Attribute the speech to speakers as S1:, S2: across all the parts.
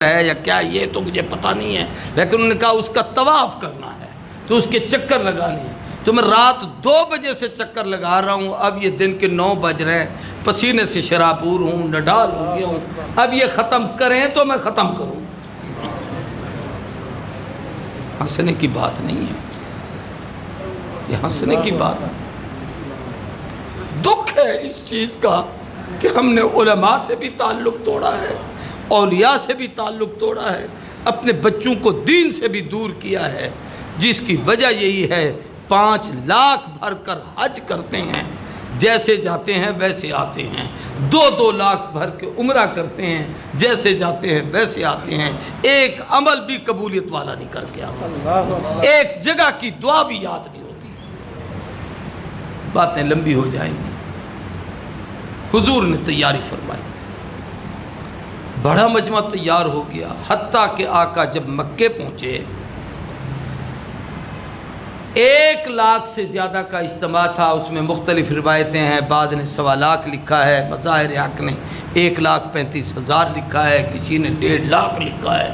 S1: ہے یا کیا یہ تو مجھے پتہ نہیں ہے، لیکن انہوں نے کہا اس کا طواف کرنا ہے تو اس کے چکر لگانے ہیں۔ تو میں رات 2 بجے سے چکر لگا رہا ہوں، اب یہ دن کے 9 بج رہے ہیں، پسینے سے شرابور ہوں، نڈال ہو گیا ہوں، اب یہ ختم کریں تو میں ختم کروں۔ ہنسنے کی بات نہیں ہے، یہ ہنسنے کی بات ہے۔ دکھ ہے اس چیز کا کہ ہم نے علماء سے بھی تعلق توڑا ہے، اولیاء سے بھی تعلق توڑا ہے، اپنے بچوں کو دین سے بھی دور کیا ہے، جس کی وجہ یہی ہے 5 لاکھ بھر کر حج کرتے ہیں، جیسے جاتے ہیں ویسے آتے ہیں، 2 لاکھ بھر کے عمرہ کرتے ہیں، جیسے جاتے ہیں ویسے آتے ہیں، ایک عمل بھی قبولیت والا نہیں کر کے آتا، ایک جگہ کی دعا بھی یاد نہیں ہوتی۔ باتیں لمبی ہو جائیں گی۔ حضور نے تیاری فرمائی، بڑا مجمع تیار ہو گیا، حتیٰ کہ آقا جب مکے پہنچے 1 لاکھ سے زیادہ کا اجتماع تھا، اس میں مختلف روایتیں ہیں، بعض نے 1.25 لاکھ لکھا ہے، مظاہر حق نے 1,35,000 لکھا ہے، کسی نے 1.5 لاکھ لکھا ہے،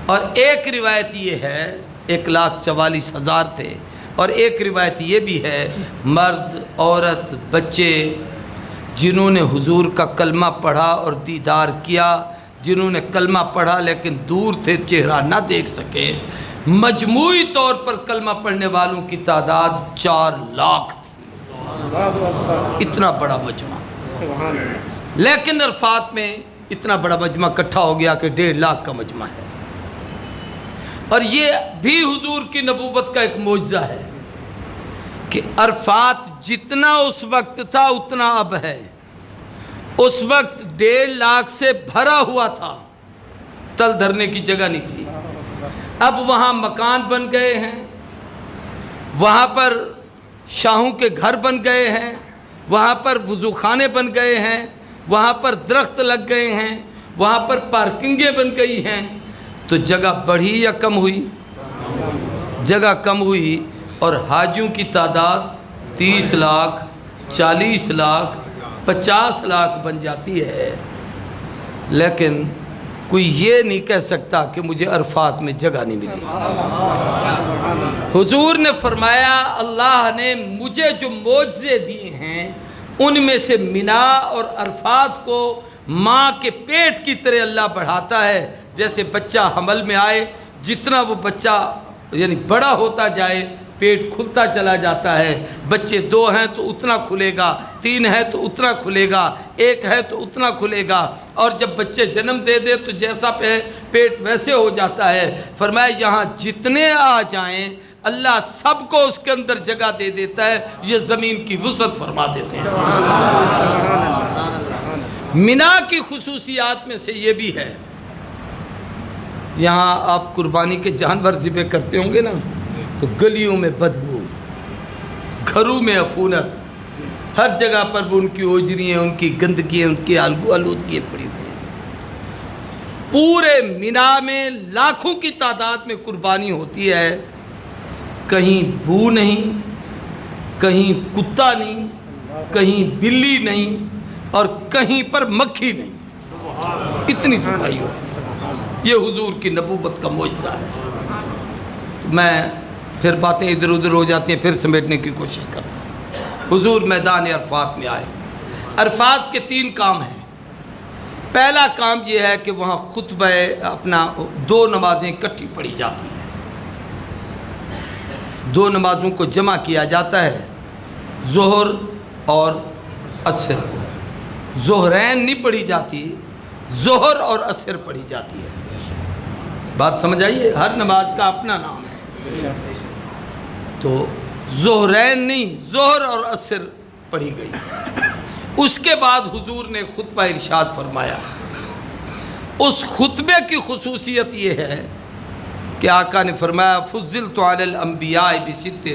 S1: اور ایک روایت یہ ہے 1,44,000 تھے، اور ایک روایت یہ بھی ہے مرد عورت بچے جنہوں نے حضور کا کلمہ پڑھا اور دیدار کیا، جنہوں نے کلمہ پڑھا لیکن دور تھے چہرہ نہ دیکھ سکے، مجموعی طور پر کلمہ پڑھنے والوں کی تعداد 4 لاکھ تھی۔ اتنا بڑا مجمع، لیکن عرفات میں اتنا بڑا مجمع اکٹھا ہو گیا کہ 1.5 لاکھ کا مجمع ہے، اور یہ بھی حضور کی نبوت کا ایک معجزہ ہے کہ عرفات جتنا اس وقت تھا اتنا اب ہے۔ اس وقت 1.5 لاکھ سے بھرا ہوا تھا، تل دھرنے کی جگہ نہیں تھی، اب وہاں مکان بن گئے ہیں، وہاں پر شاہوں کے گھر بن گئے ہیں، وہاں پر وضو خانے بن گئے ہیں، وہاں پر درخت لگ گئے ہیں، وہاں پر پارکنگیں بن گئی ہیں، تو جگہ بڑھی یا کم ہوئی؟ جگہ کم ہوئی، اور حاجیوں کی تعداد 30 لاکھ 40 لاکھ 50 لاکھ بن جاتی ہے، لیکن کوئی یہ نہیں کہہ سکتا کہ مجھے عرفات میں جگہ نہیں ملی۔ حضور نے فرمایا اللہ نے مجھے جو معجزے دیے ہیں ان میں سے مینا اور عرفات کو ماں کے پیٹ کی طرح اللہ بڑھاتا ہے، جیسے بچہ حمل میں آئے، جتنا وہ بچہ یعنی بڑا ہوتا جائے پیٹ کھلتا چلا جاتا ہے، بچے 2 ہیں تو اتنا کھلے گا، 3 ہے تو اتنا کھلے گا، 1 ہے تو اتنا کھلے گا، اور جب بچے جنم دے دے تو جیسا پیٹ ویسے ہو جاتا ہے۔ فرمایا یہاں جتنے آ جائیں اللہ سب کو اس کے اندر جگہ دے دیتا ہے، یہ زمین کی وسعت فرما دیتے ہیں۔ مینا کی خصوصیات میں سے یہ بھی ہے، یہاں آپ قربانی کے جانور ذبح کرتے ہوں گے نا، تو گلیوں میں بدبو، گھروں میں عفونت، ہر جگہ پر وہ ان کی اوجریاں، ان کی گندگیاں، ان کی آلودگیاں پڑی ہوئی ہیں۔ پورے مینا میں لاکھوں کی تعداد میں قربانی ہوتی ہے، کہیں بو نہیں، کہیں کتا نہیں، کہیں بلی نہیں، اور کہیں پر مکھی نہیں، اتنی صفائی ہوتی ہے۔ یہ حضور کی نبوت کا معجزہ ہے۔ میں پھر باتیں ادھر ادھر ہو جاتی ہیں، پھر سمیٹنے کی کوشش کرتا ہوں۔ حضور میدان عرفات میں آئے، عرفات کے 3 کام ہیں۔ پہلا کام یہ ہے کہ وہاں خطبہ اپنا 2 نمازیں اکٹھی پڑھی جاتی ہیں، 2 نمازوں کو جمع کیا جاتا ہے، ظہر اور عصر۔ ظہرین نہیں پڑھی جاتی، ظہر اور عصر پڑھی جاتی ہے۔ بات سمجھ آئیے، ہر نماز کا اپنا نام ہے، تو ظہرین نہیں، ظہر اور عصر پڑھی گئی۔ اس کے بعد حضور نے خطبہ ارشاد فرمایا۔ اس خطبے کی خصوصیت یہ ہے کہ آقا نے فرمایا فضلت علی الانبیاء بست،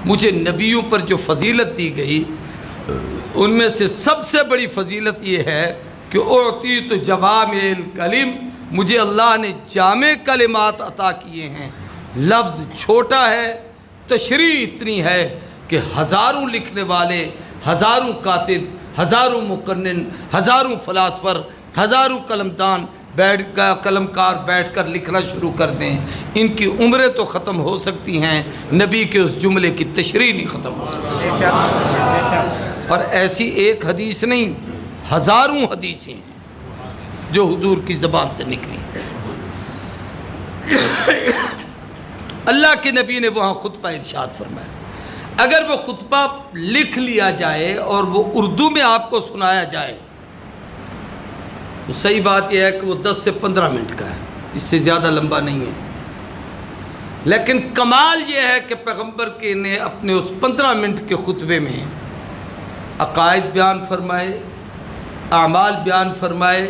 S1: مجھے نبیوں پر جو فضیلت دی گئی ان میں سے سب سے بڑی فضیلت یہ ہے کہ اعطیت جوامع الکلم، مجھے اللہ نے جامع کلمات عطا کیے ہیں۔ لفظ چھوٹا ہے، تشریح اتنی ہے کہ ہزاروں لکھنے والے، ہزاروں کاتب، ہزاروں مقنن، ہزاروں فلاسفر، ہزاروں قلمدان بیٹھ کا قلم کار بیٹھ کر لکھنا شروع کر دیں، ان کی عمریں تو ختم ہو سکتی ہیں، نبی کے اس جملے کی تشریح نہیں ختم ہو سکتی۔ اور ایسی ایک حدیث نہیں، ہزاروں حدیثیں ہیں جو حضور کی زبان سے نکلی۔ اللہ کے نبی نے وہاں خطبہ ارشاد فرمایا، اگر وہ خطبہ لکھ لیا جائے اور وہ اردو میں آپ کو سنایا جائے تو صحیح بات یہ ہے کہ وہ 10 سے 15 منٹ کا ہے، اس سے زیادہ لمبا نہیں ہے، لیکن کمال یہ ہے کہ پیغمبر کے نے اپنے اس 15 منٹ کے خطبے میں عقائد بیان فرمائے، اعمال بیان فرمائے،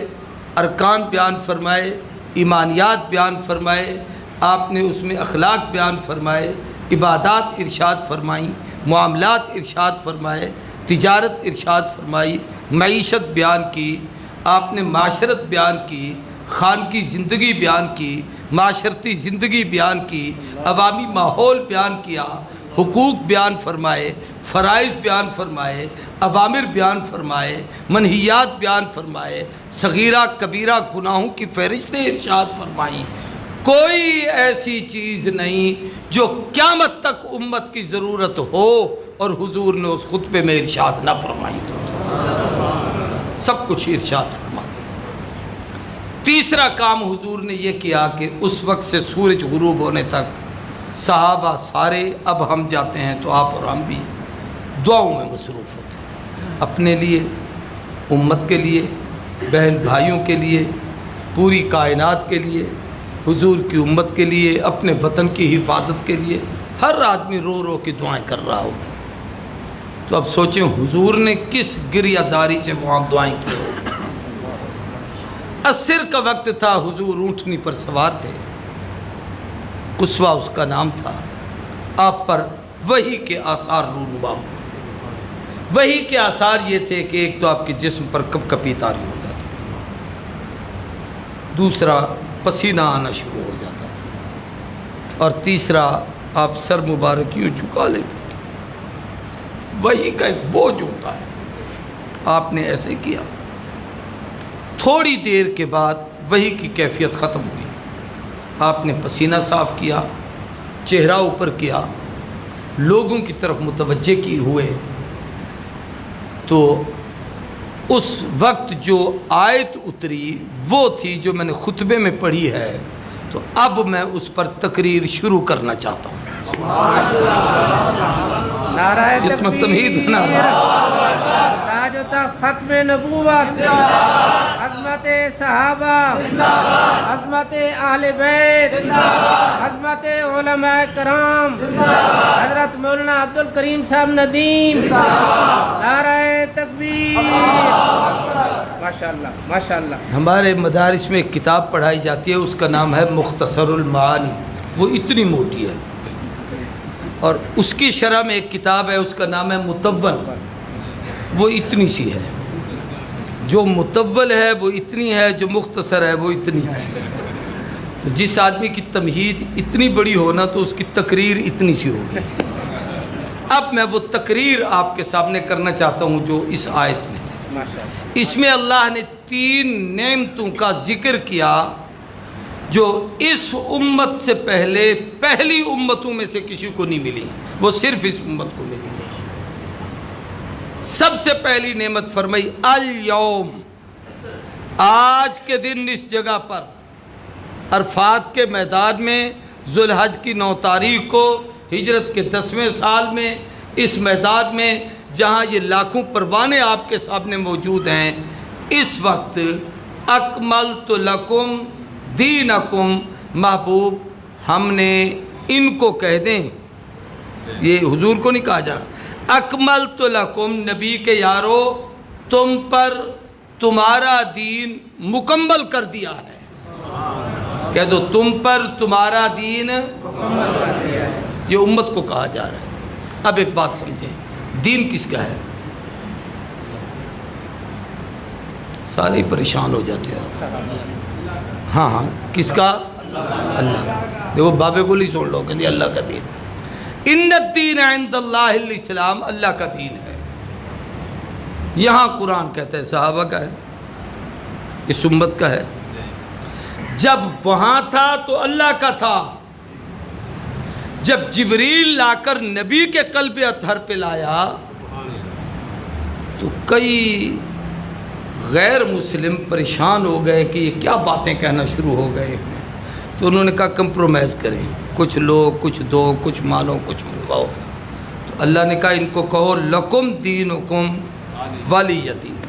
S1: ارکان بیان فرمائے، ایمانیات بیان فرمائے، آپ نے اس میں اخلاق بیان فرمائے، عبادات ارشاد فرمائیں، معاملات ارشاد فرمائے، تجارت ارشاد فرمائی، معیشت بیان کی، آپ نے معاشرت بیان کی، خانگی زندگی بیان کی، معاشرتی زندگی بیان کی، عوامی ماحول بیان کیا، حقوق بیان فرمائے، فرائض بیان فرمائے، اوامر بیان فرمائے، منہیات بیان فرمائے، صغیرہ کبیرہ گناہوں کی فہرستیں ارشاد فرمائیں۔ کوئی ایسی چیز نہیں جو قیامت تک امت کی ضرورت ہو اور حضور نے اس خطبے میں ارشاد نہ فرمائی، سب کچھ ارشاد فرما دیا۔ تیسرا کام حضور نے یہ کیا کہ اس وقت سے سورج غروب ہونے تک صحابہ سارے، اب ہم جاتے ہیں تو آپ اور ہم بھی دعاؤں میں مصروف ہوتے ہیں، اپنے لیے، امت کے لیے، بہن بھائیوں کے لیے، پوری کائنات کے لیے، حضور کی امت کے لیے، اپنے وطن کی حفاظت کے لیے۔ ہر آدمی رو رو کے دعائیں کر رہا ہوتا ہے۔ تو اب سوچیں حضور نے کس گریہ زاری سے وہاں دعائیں کی۔ عصر کا وقت تھا، حضور اونٹنی پر سوار تھے، قصوہ اس کا نام تھا، آپ پر وحی کے آثار رونما ہوئے۔ وحی کے آثار یہ تھے کہ ایک تو آپ کے جسم پر کپ کپی طاری ہو جاتی تھی، دوسرا پسینہ آنا شروع ہو جاتا تھا، اور تیسرا آپ سر مبارک یوں جھکا لیتے تھے۔ وحی کا ایک بوجھ ہوتا ہے، آپ نے ایسے کیا۔ تھوڑی دیر کے بعد وحی کی کیفیت ختم ہوئی، آپ نے پسینہ صاف کیا، چہرہ اوپر کیا، لوگوں کی طرف متوجہ کی ہوئے، تو اس وقت جو آیت اتری وہ تھی جو میں نے خطبے میں پڑھی ہے، تو اب میں اس پر تقریر شروع کرنا چاہتا ہوں۔
S2: نعرہ
S1: جتنا
S2: تکبیر،
S1: تمہید بنا رہا
S2: تاج و تخت ختم نبوت، عظمت صحابہ، عظمت اہل بیت، عظمت علماء کرام، حضرت مولانا عبدالکریم صاحب ندیم، نعرہ تکبیر۔ ماشاءاللہ ماشاءاللہ۔
S1: ہمارے مدارس میں ایک کتاب پڑھائی جاتی ہے، اس کا نام ہے مختصر المعانی، وہ اتنی موٹی ہے، اور اس کی شرح میں ایک کتاب ہے، اس کا نام ہے مطول، وہ اتنی سی ہے۔ جو مطول ہے وہ اتنی ہے، جو مختصر ہے وہ اتنی ہے۔ تو جس آدمی کی تمہید اتنی بڑی ہونا تو اس کی تقریر اتنی سی ہوگی۔ اب میں وہ تقریر آپ کے سامنے کرنا چاہتا ہوں جو اس آیت میں ہے۔ اس میں اللہ نے 3 نعمتوں کا ذکر کیا جو اس امت سے پہلے پہلی امتوں میں سے کسی کو نہیں ملی، وہ صرف اس امت کو ملی۔ سب سے پہلی نعمت فرمائی الیوم، آج کے دن اس جگہ پر عرفات کے میدان میں ذوالحج کی 9 تاریخ کو ہجرت کے 10ویں سال میں اس میدان میں جہاں یہ لاکھوں پروانے آپ کے سامنے موجود ہیں، اس وقت اکملت لکم دینکم، محبوب ہم نے ان کو کہہ دیں، یہ حضور کو نہیں کہا جا رہا، اکملت لکم، نبی کے یارو تم پر تمہارا دین مکمل کر دیا ہے، کہہ دو تم پر تمہارا دین مکمل کر دیا ہے، یہ امت کو کہا جا رہا ہے۔ اب ایک بات سمجھیں، دین کس کا ہے؟ سارے پریشان ہو جاتے ہیں۔ ہاں ہاں، کس کا؟ اللہ کا۔ دیکھو بابے کو نہیں سن لو، کہتے اللہ کا دین، ان الدین عند اللہ الاسلام، اللہ کا دین ہے۔ یہاں قرآن کہتا ہے صحابہ کا ہے، اس امت کا ہے، جب وہاں تھا تو اللہ کا تھا، جب جبریل لا کر نبی کے قلب اطہر پہ لایا تو کئی غیر مسلم پریشان ہو گئے کہ یہ کیا باتیں کہنا شروع ہو گئے ہیں۔ تو انہوں نے کہا کمپرومائز کریں، کچھ لو کچھ دو، کچھ مانو کچھ منواؤ۔ تو اللہ نے کہا ان کو کہو لکم دینکم ولی دین،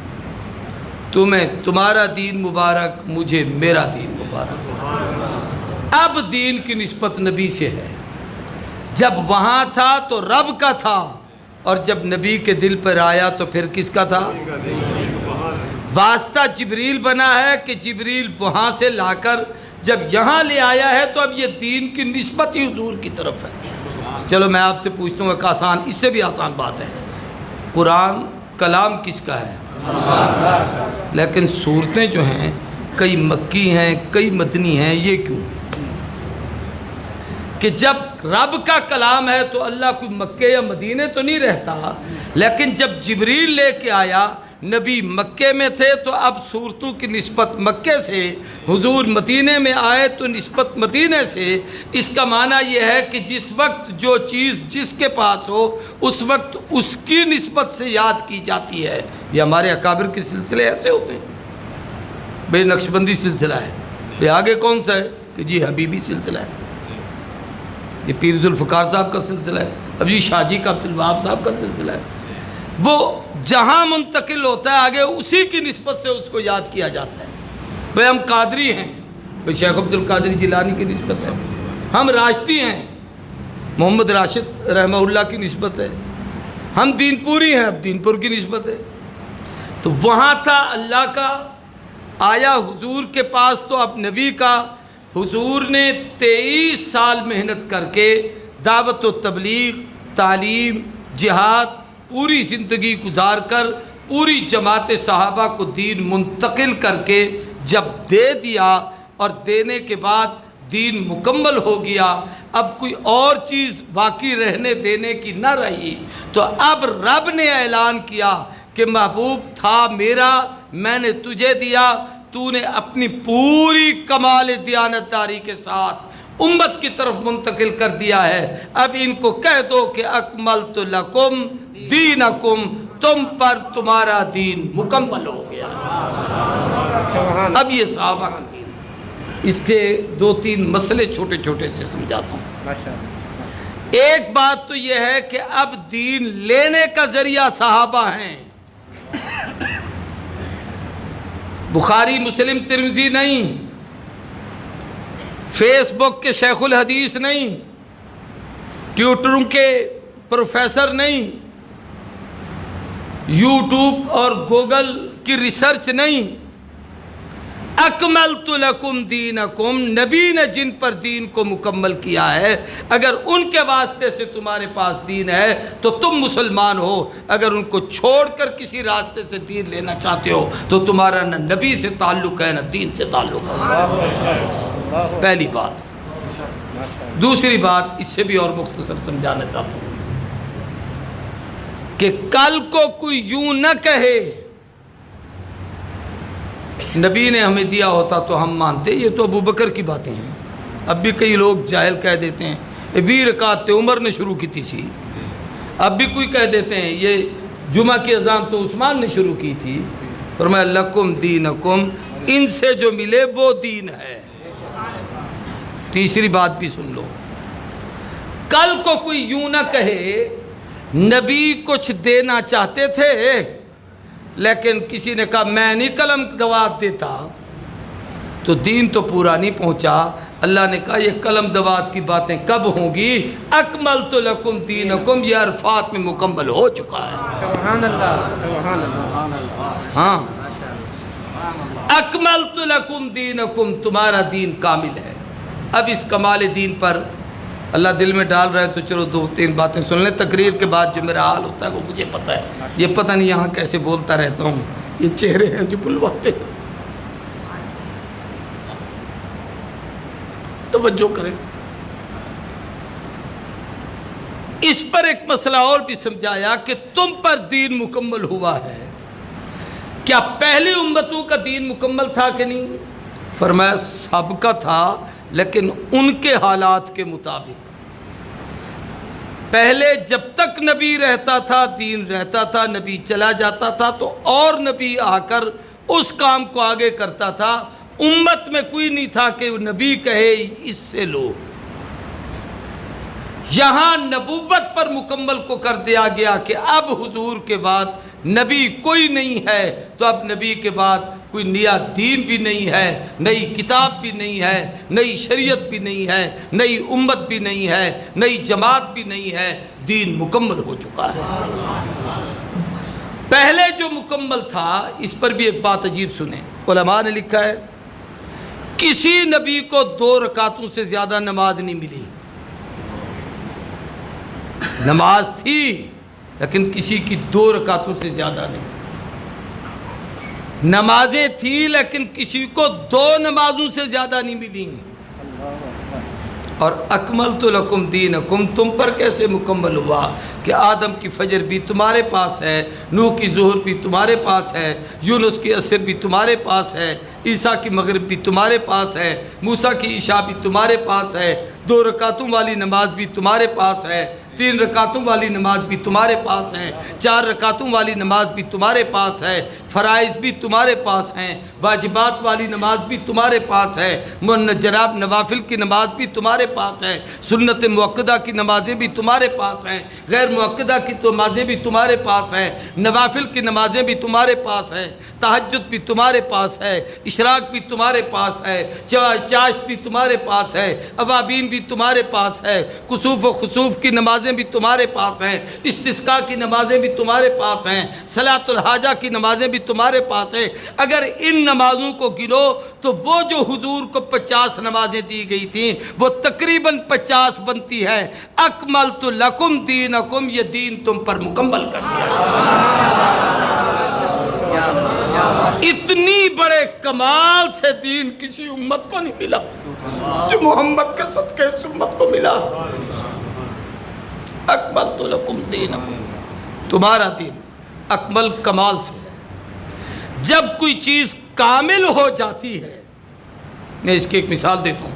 S1: تمہیں تمہارا دین مبارک، مجھے میرا دین مبارک۔ اب دین کی نسبت نبی سے ہے، جب وہاں تھا تو رب کا تھا، اور جب نبی کے دل پر آیا تو پھر کس کا تھا؟ واسطہ جبریل بنا ہے کہ جبریل وہاں سے لا کر جب یہاں لے آیا ہے تو اب یہ دین کی نسبت ہی حضور کی طرف ہے۔ چلو میں آپ سے پوچھتا ہوں ایک آسان، اس سے بھی آسان بات ہے، قرآن کلام کس کا ہے؟ لیکن صورتیں جو ہیں کئی مکی ہیں کئی مدنی ہیں، یہ کیوں ہے؟ کہ جب رب کا کلام ہے تو اللہ کوئی مکے یا مدینے تو نہیں رہتا، لیکن جب جبریل لے کے آیا، نبی مکے میں تھے تو اب صورتوں کی نسبت مکے سے، حضور مدینے میں آئے تو نسبت مدینے سے۔ اس کا معنی یہ ہے کہ جس وقت جو چیز جس کے پاس ہو اس وقت اس کی نسبت سے یاد کی جاتی ہے۔ یہ ہمارے اکابر کے سلسلے ایسے ہوتے ہیں، بے نقشبندی سلسلہ ہے، بے آگے کون سا ہے کہ جی حبیبی سلسلہ ہے، یہ پیر ذوالفقار صاحب کا سلسلہ ہے، اب یہ شاہ جی کا عبدالوہاب صاحب کا سلسلہ ہے۔ وہ جہاں منتقل ہوتا ہے آگے اسی کی نسبت سے اس کو یاد کیا جاتا ہے۔ بھئی ہم قادری ہیں، بھئی شیخ عبدالقادر جیلانی کی نسبت ہے، ہم راشدی ہیں، محمد راشد رحمہ اللہ کی نسبت ہے، ہم دین پوری ہیں، اب دین پور کی نسبت ہے۔ تو وہاں تھا اللہ کا، آیا حضور کے پاس تو اب نبی کا۔ حضور نے 23 سال محنت کر کے دعوت و تبلیغ، تعلیم، جہاد، پوری زندگی گزار کر پوری جماعت صحابہ کو دین منتقل کر کے جب دے دیا، اور دینے کے بعد دین مکمل ہو گیا، اب کوئی اور چیز باقی رہنے دینے کی نہ رہی، تو اب رب نے اعلان کیا کہ محبوب تھا میرا، میں نے تجھے دیا، تو نے اپنی پوری کمال دیانتداری کے ساتھ امت کی طرف منتقل کر دیا ہے۔ اب ان کو کہہ دو کہ اکملت لکم دینکم، تم پر تمہارا دین مکمل ہو گیا۔ اب یہ صحابہ کا دین ہے۔ اس کے 2-3 مسئلے چھوٹے چھوٹے سے سمجھاتا ہوں۔ ایک بات تو یہ ہے کہ اب دین لینے کا ذریعہ صحابہ ہیں، بخاری مسلم ترمذی نہیں، فیس بک کے شیخ الحدیث نہیں، ٹیوٹروں کے پروفیسر نہیں، یوٹیوب اور گوگل کی ریسرچ نہیں۔ اکملت لکم دینکم، نبی نے جن پر دین کو مکمل کیا ہے، اگر ان کے واسطے سے تمہارے پاس دین ہے تو تم مسلمان ہو، اگر ان کو چھوڑ کر کسی راستے سے دین لینا چاہتے ہو تو تمہارا نہ نبی سے تعلق ہے نہ دین سے تعلق ہے۔ پہلی بات۔ دوسری بات اس سے بھی اور مختصر سمجھانا چاہتا ہوں کہ کل کو کوئی یوں نہ کہے نبی نے ہمیں دیا ہوتا تو ہم مانتے، یہ تو ابو بکر کی باتیں ہیں۔ اب بھی کئی لوگ جاہل کہہ دیتے ہیں 20 رکعت عمر نے شروع کی تھی، اب بھی کوئی کہہ دیتے ہیں یہ جمعہ کی اذان تو عثمان نے شروع کی تھی۔ فرمایا لکم دینکم، ان سے جو ملے وہ دین ہے۔ تیسری بات بھی سن لو، کل کو کوئی یوں نہ کہے نبی کچھ دینا چاہتے تھے لیکن کسی نے کہا میں نہیں قلم دوات دیتا تو دین تو پورا نہیں پہنچا۔ اللہ نے کہا یہ قلم دوات کی باتیں کب ہوں گی؟ اکملت لکم دینکم، یہ عرفات میں مکمل ہو چکا ہے۔
S2: سبحان اللہ، سبحان اللہ۔
S1: ہاں، اکملت لکم دینکم، تمہارا دین کامل ہے۔ اب اس کمال دین پر اللہ دل میں ڈال رہا ہے تو چلو 2-3 باتیں سن لیں۔ تقریر کے بعد جو میرا حال ہوتا ہے وہ مجھے پتہ ہے، یہ پتہ نہیں یہاں کیسے بولتا رہتا ہوں، یہ چہرے ہیں جو بلواتے ہیں۔ توجہ کریں، اس پر ایک مسئلہ اور بھی سمجھایا کہ تم پر دین مکمل ہوا ہے۔ کیا پہلی امتوں کا دین مکمل تھا کہ نہیں؟ فرمایا سب کا تھا لیکن ان کے حالات کے مطابق. پہلے جب تک نبی رہتا تھا دین رہتا تھا، نبی چلا جاتا تھا تو اور نبی آ کر اس کام کو آگے کرتا تھا. امت میں کوئی نہیں تھا کہ نبی کہے اس سے لو. یہاں نبوت پر مکمل کو کر دیا گیا کہ اب حضور کے بعد نبی کوئی نہیں ہے، تو اب نبی کے بعد کوئی نیا دین بھی نہیں ہے، نئی کتاب بھی نہیں ہے، نئی شریعت بھی نہیں ہے، نئی امت بھی نہیں ہے، نئی جماعت بھی نہیں ہے. دین مکمل ہو چکا ہے. پہلے جو مکمل تھا اس پر بھی ایک بات عجیب سنیں. علماء نے لکھا ہے کسی نبی کو 2 رکعتوں سے زیادہ نماز نہیں ملی. نماز تھی لیکن کسی کی 2 رکعتوں سے زیادہ نہیں. نمازیں تھیں لیکن کسی کو 2 نمازوں سے زیادہ نہیں ملی. اور اکملت لکم دینکم تم پر کیسے مکمل ہوا کہ آدم کی فجر بھی تمہارے پاس ہے، نوح کی ظہر بھی تمہارے پاس ہے، یونس کی عصر بھی تمہارے پاس ہے، عیسیٰ کی مغرب بھی تمہارے پاس ہے، موسیٰ کی عشاء بھی تمہارے پاس ہے، 2 رکعتوں والی نماز بھی تمہارے پاس ہے، 3 رکعتوں والی نماز بھی تمہارے پاس ہے، 4 رکعتوں والی نماز بھی تمہارے پاس ہے، فرائض بھی تمہارے پاس ہیں، واجبات والی نماز بھی تمہارے پاس ہے، جناب نوافل کی نماز بھی تمہارے پاس ہے، سنت مؤکدہ کی نمازیں بھی تمہارے پاس ہیں، غیر مؤکدہ کی نمازیں بھی تمہارے پاس ہیں، نوافل کی نمازیں بھی تمہارے پاس ہیں، تہجد بھی تمہارے پاس ہے، اشراق بھی تمہارے پاس ہے، چاشت بھی تمہارے پاس ہے، اوابین بھی تمہارے پاس ہے، کسوف و خسوف کی نمازیں بھی تمہارے پاس ہیں، استسقاء کی نمازیں بھی تمہارے پاس ہیں، صلاۃ الحاجہ کی نمازیں بھی تمہارے پاس ہیں. اگر ان نمازوں کو گنو تو وہ جو حضور کو 50 نمازیں دی گئی تھیں وہ تقریباً 50 بنتی ہے. اکملت لکم دینکم، یہ دین تم پر مکمل کر دیا. اتنی بڑے کمال سے دین کسی امت کو نہیں ملا جو محمد کے صدقے اس امت کو ملا. اکملت لکم دینکم، تمہارا دین اکمل کمال سے ہے. جب کوئی چیز کامل ہو جاتی ہے، میں اس کی ایک مثال دیتا ہوں.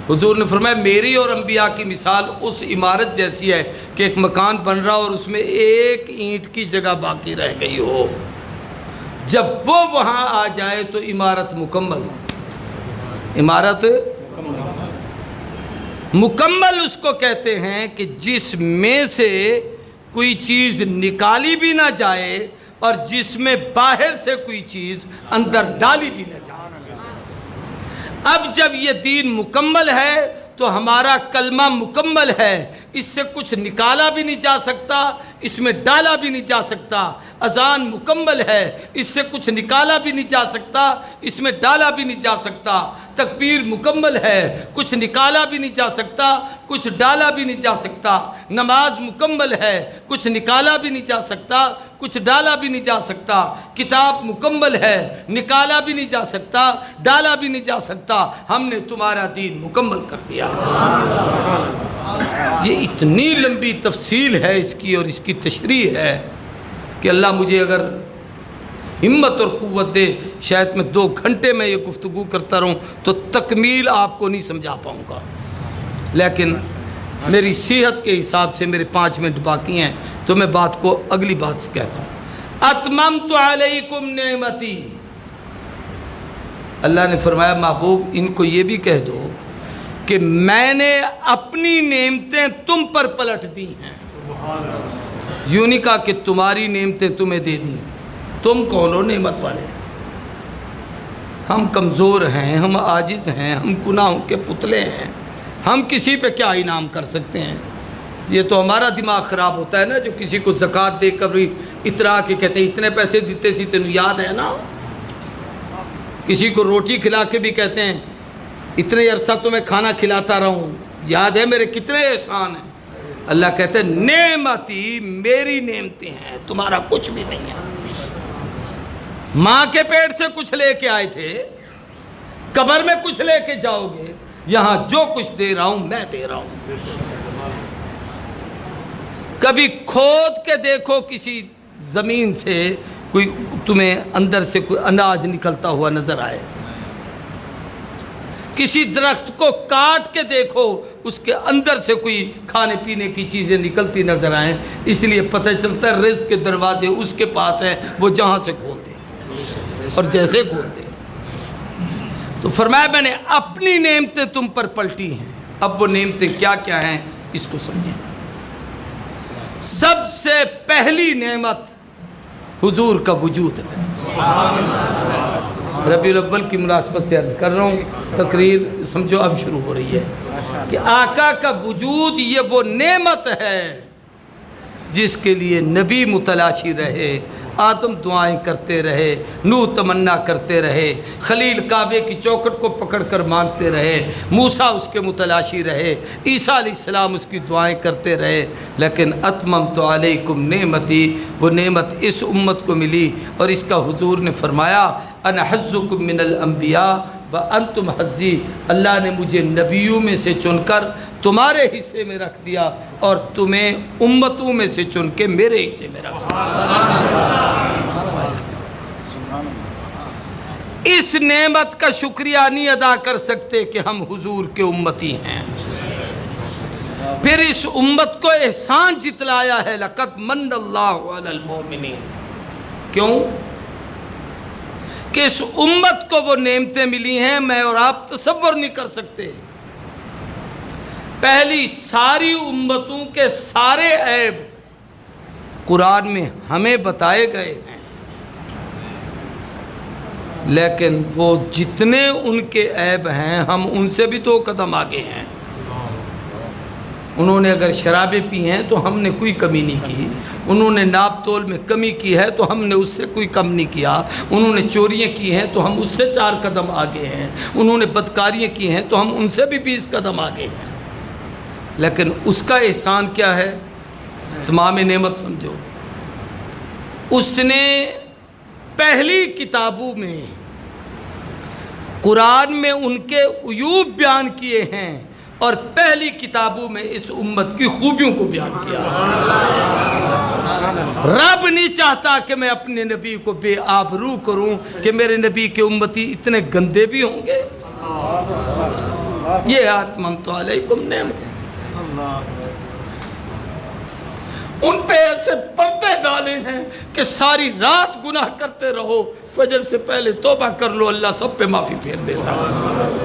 S1: حضور نے فرمایا میری اور انبیاء کی مثال اس عمارت جیسی ہے کہ ایک مکان بن رہا اور اس میں ایک اینٹ کی جگہ باقی رہ گئی ہو. جب وہ وہاں آ جائے تو عمارت مکمل. عمارت مکمل اس کو کہتے ہیں کہ جس میں سے کوئی چیز نکالی بھی نہ جائے اور جس میں باہر سے کوئی چیز اندر ڈالی بھی نہ جائے. اب جب یہ دین مکمل ہے تو ہمارا کلمہ مکمل ہے، اس سے کچھ نکالا بھی نہیں جا سکتا، اس میں ڈالا بھی نہیں جا سکتا. اذان مکمل ہے، اس سے کچھ نکالا بھی نہیں جا سکتا، اس میں ڈالا بھی نہیں جا سکتا. تکبیر مکمل ہے، کچھ نکالا بھی نہیں جا سکتا، کچھ ڈالا بھی نہیں جا سکتا. نماز مکمل ہے، کچھ نکالا بھی نہیں جا سکتا، کچھ ڈالا بھی نہیں جا سکتا. کتاب مکمل ہے، نکالا بھی نہیں جا سکتا، ڈالا بھی نہیں جا سکتا. ہم نے تمہارا دین مکمل کر دیا. یہ اتنی لمبی تفصیل ہے اس کی اور اس کی تشریح ہے کہ اللہ مجھے اگر ہمت اور قوت دے شاید میں 2 گھنٹے میں یہ گفتگو کرتا رہوں تو تکمیل آپ کو نہیں سمجھا پاؤں گا. لیکن میری صحت کے حساب سے میرے 5 منٹ باقی ہیں تو میں بات کو اگلی بات کہتا ہوں. اتممت علیکم نعمتی، اللہ نے فرمایا محبوب ان کو یہ بھی کہہ دو کہ میں نے اپنی نعمتیں تم پر پلٹ دی ہیں. یوں نہیں کہا کہ تمہاری نعمتیں تمہیں دے دیں. تم کون ہو نعمت والے؟ ہم کمزور ہیں، ہم عاجز ہیں، ہم گناہوں کے پتلے ہیں. ہم کسی پہ کیا انعام کر سکتے ہیں؟ یہ تو ہمارا دماغ خراب ہوتا ہے نا جو کسی کو زکوٰۃ دے کر بھی اترا کے کہتے ہیں اتنے پیسے دیتے سی تینوں یاد ہے نا. کسی کو روٹی کھلا کے بھی کہتے ہیں اتنے عرصہ تو میں کھانا کھلاتا رہا ہوں، یاد ہے میرے کتنے احسان ہیں. اللہ کہتے ہیں نعمتی، میری نعمتیں ہیں، تمہارا کچھ بھی نہیں ہے. ماں کے پیٹ سے کچھ لے کے آئے تھے، قبر میں کچھ لے کے جاؤ گے. یہاں جو کچھ دے رہا ہوں میں دے رہا ہوں. کبھی کھود کے دیکھو کسی زمین سے کوئی تمہیں اندر سے کوئی اناج نکلتا ہوا نظر آئے. کسی درخت کو کاٹ کے دیکھو اس کے اندر سے کوئی کھانے پینے کی چیزیں نکلتی نظر آئیں، اس لیے پتہ چلتا ہے رزق کے دروازے اس کے پاس ہیں، وہ جہاں سے کھول دے اور جیسے کھول دے۔ تو فرمایا میں نے اپنی نعمتیں تم پر پلٹی ہیں، اب وہ نعمتیں کیا کیا ہیں اس کو سمجھیں۔ سب سے پہلی نعمت حضور کا وجود ہے۔ ربیع الاول کی مناسبت سے عرض کر رہا ہوں، تقریر سمجھو اب شروع ہو رہی ہے کہ آقا کا وجود یہ وہ نعمت ہے جس کے لیے نبی متلاشی رہے، آدم دعائیں کرتے رہے، نوح تمنا کرتے رہے، خلیل کعبے کی چوکھٹ کو پکڑ کر مانگتے رہے، موسیٰ اس کے متلاشی رہے، عیسیٰ علیہ السلام اس کی دعائیں کرتے رہے، لیکن اتممت علیکم نعمتی، وہ نعمت اس امت کو ملی اور اس کا حضور نے فرمایا انا حظکم من الانبیاء وانتم حظی، اللہ نے مجھے نبیوں میں سے چن کر تمہارے حصے میں رکھ دیا اور تمہیں امتوں میں سے چن کے میرے حصے میں رکھ دیا۔ اس نعمت کا شکریہ نہیں ادا کر سکتے کہ ہم حضور کے امتی ہیں۔ پھر اس امت کو احسان جتلایا ہے لقد من اللہ علی المؤمنین، کیوں کہ اس امت کو وہ نعمتیں ملی ہیں میں اور آپ تصور نہیں کر سکتے۔ پہلی ساری امتوں کے سارے عیب قرآن میں ہمیں بتائے گئے ہیں، لیکن وہ جتنے ان کے عیب ہیں ہم ان سے بھی 2 قدم آگے ہیں۔ انہوں نے اگر شرابیں پی ہیں تو ہم نے کوئی کمی نہیں کی، انہوں نے ناپ تول میں کمی کی ہے تو ہم نے اس سے کوئی کم نہیں کیا، انہوں نے چوریاں کی ہیں تو ہم اس سے 4 قدم آگے ہیں، انہوں نے بدکاریاں کی ہیں تو ہم ان سے بھی 20 قدم آگے ہیں۔ لیکن اس کا احسان کیا ہے؟ تمام نعمت سمجھو، اس نے پہلی کتابوں میں قرآن میں ان کے عیوب بیان کیے ہیں اور پہلی کتابوں میں اس امت کی خوبیوں کو بیان کیا۔ رب نہیں چاہتا کہ میں اپنے نبی کو بے آبرو کروں کہ میرے نبی کے امتی اتنے گندے بھی ہوں گے۔ یہ اتممت علیکم نعمت، ان پہ ایسے پردے ڈالے ہیں کہ ساری رات گناہ کرتے رہو، فجر سے پہلے توبہ کر لو، اللہ سب پہ معافی پھیر دیتا ہے۔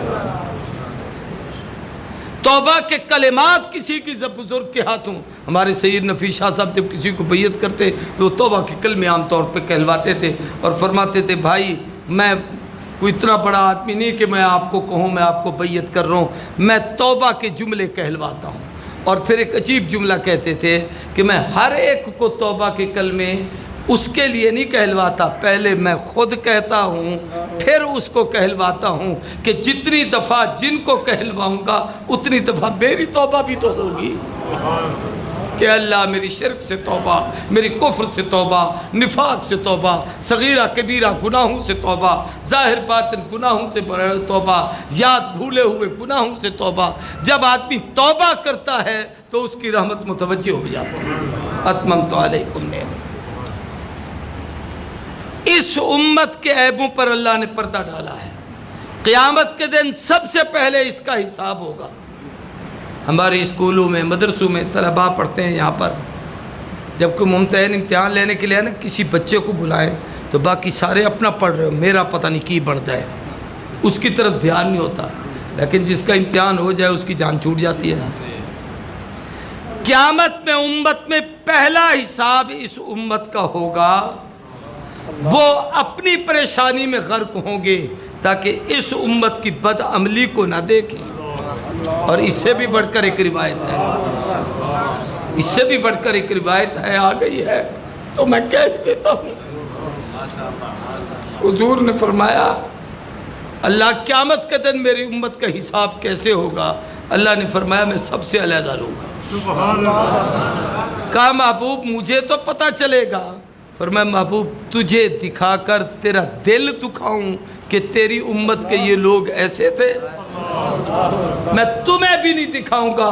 S1: توبہ کے کلمات کسی کی بزرگ کے ہاتھوں، ہمارے سید نفیس شاہ صاحب جب کسی کو بیعت کرتے تو وہ توبہ کے کلمے عام طور پہ کہلواتے تھے اور فرماتے تھے بھائی میں کوئی اتنا بڑا آدمی نہیں کہ میں آپ کو کہوں میں آپ کو بیعت کر رہا ہوں، میں توبہ کے جملے کہلواتا ہوں۔ اور پھر ایک عجیب جملہ کہتے تھے کہ میں ہر ایک کو توبہ کے کلمے اس کے لیے نہیں کہلواتا، پہلے میں خود کہتا ہوں پھر اس کو کہلواتا ہوں کہ جتنی دفعہ جن کو کہلواؤں گا اتنی دفعہ میری توبہ بھی تو ہوگی کہ اللہ میری شرک سے توبہ، میری کفر سے توبہ، نفاق سے توبہ، صغیرہ کبیرہ گناہوں سے توبہ، ظاہر باطن گناہوں سے توبہ، یاد بھولے ہوئے گناہوں سے توبہ۔ جب آدمی توبہ کرتا ہے تو اس کی رحمت متوجہ ہو جاتی ہے۔ اتممت علیکم نعمت، اس امت کے عیبوں پر اللہ نے پردہ ڈالا ہے۔ قیامت کے دن سب سے پہلے اس کا حساب ہوگا۔ ہمارے اسکولوں میں مدرسوں میں طلباء پڑھتے ہیں، یہاں پر جب کوئی ممتحن امتحان لینے کے لیے نا کسی بچے کو بلائے تو باقی سارے اپنا پڑھ رہے ہو، میرا پتہ نہیں کی بڑھتا ہے، اس کی طرف دھیان نہیں ہوتا، لیکن جس کا امتحان ہو جائے اس کی جان چھوٹ جاتی ہے۔ قیامت میں امت میں پہلا حساب اس امت کا ہوگا، وہ اپنی پریشانی میں غرق ہوں گے تاکہ اس امت کی بد عملی کو نہ دیکھیں۔ اور اس سے بھی بڑھ کر ایک روایت ہے، اس سے بھی بڑھ کر ایک روایت ہے، آ گئی ہے تو میں کہہ دیتا ہوں۔ حضور نے فرمایا اللہ قیامت کے دن میری امت کا حساب کیسے ہوگا؟ اللہ نے فرمایا میں سب سے علیحدہ لوں گا۔ کہا محبوب مجھے تو پتہ چلے گا۔ فرمایا محبوب تجھے دکھا کر تیرا دل دکھاؤں کہ تیری امت کے یہ لوگ ایسے تھے؟ میں تمہیں بھی نہیں دکھاؤں گا،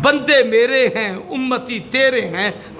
S1: بندے میرے ہیں، امتی تیرے ہیں،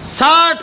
S1: 60